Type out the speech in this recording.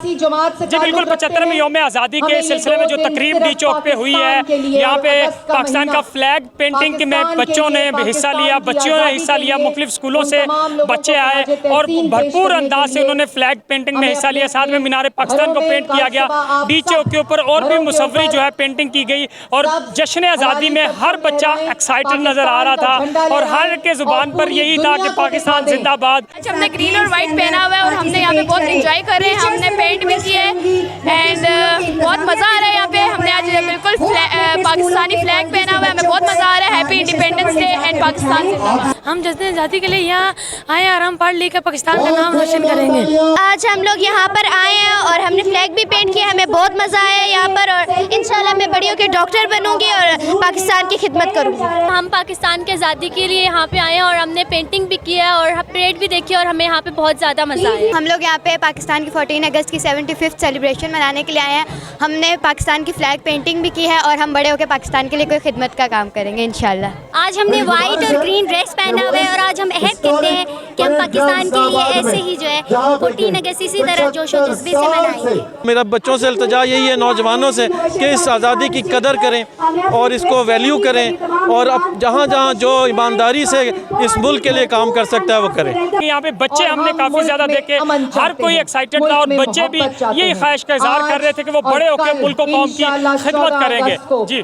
जी बिल्कुल 75वें यौम आज़ादी के सिलसिले में जो तकरीब डी चौक पे हुई है, यहाँ पे पाकिस्तान का फ्लैग पेंटिंग में बच्चों ने हिस्सा लिया, बच्चियों ने हिस्सा लिया। मुख्तलिफ स्कूलों से बच्चे आए और भरपूर अंदाज से उन्होंने फ्लैग पेंटिंग में हिस्सा लिया। साथ में मीनार पाकिस्तान को पेंट किया गया, डी चौक के ऊपर और भी मुसव्वरी जो है पेंटिंग की गई और जश्न आज़ादी में हर बच्चा एक्साइटेड नजर आ रहा था और हर के जुबान पर यही था कि पाकिस्तान जिंदाबाद। आज हमने ग्रीन और वाइट पहना हुआ है और हमने यहाँ पे बहुत इंजॉय कर रहे हैं। हमने पेंट भी किया है एंड बहुत मज़ा आ रहा है। यहाँ पे हमने आज बिल्कुल पाकिस्तानी फ्लैग पहना हुआ है, हमें बहुत मज़ा आ रहा है। Happy independence day and Pakistan जिंदाबाद। हम जश्न आज़ादी के लिए यहाँ आए और हम पढ़ लिख कर पाकिस्तान का नाम रोशन करेंगे। आज हम लोग यहाँ पर आए हैं और हमने फ्लैग भी पेंट किया, हमें बहुत मज़ा आया यहाँ पर और इंशाल्लाह मैं बड़ी होकर डॉक्टर बनूंगी और पाकिस्तान की खिदमत करूंगी। हम पाकिस्तान के आज़ादी के लिए यहाँ पे आए हैं और हमने पेंटिंग भी किया और परेड भी देखी और हमें यहाँ पे बहुत ज़्यादा मज़ा आया। हम लोग यहाँ पे पाकिस्तान की 14 अगस्त की 75th सेलिब्रेशन मनाने के लिए आए हैं। हमने पाकिस्तान की फ्लैग पेंटिंग भी की है और हम बड़े होकर पाकिस्तान के लिए कोई खिदमत का काम करेंगे इंशाल्लाह। आज हमने वाइट और ग्रीन ड्रेस पहना हुआ है और आज हम अहद करते हैं कि हम पाकिस्तान के लिए ऐसे ही जो है 14 अगस्त इसी तरह जोश और जज्बे से मनाएंगे। मेरा बच्चों से इल्तिजा यही है, नौजवानों से, कि इस आज़ादी की कदर करें और इसको वैल्यू करें और अब जहाँ जहाँ जो ईमानदारी से इस मुल्क के लिए काम कर सकता है वो करें। यहाँ पे बच्चे हमने काफी ज्यादा देखे, हर कोई एक्साइटेड था और बच्चे भी यही ख्वाहिश का इजहार कर रहे थे कि वो बड़े होकर मुल्क को कौम की खिदमत करेंगे। जी।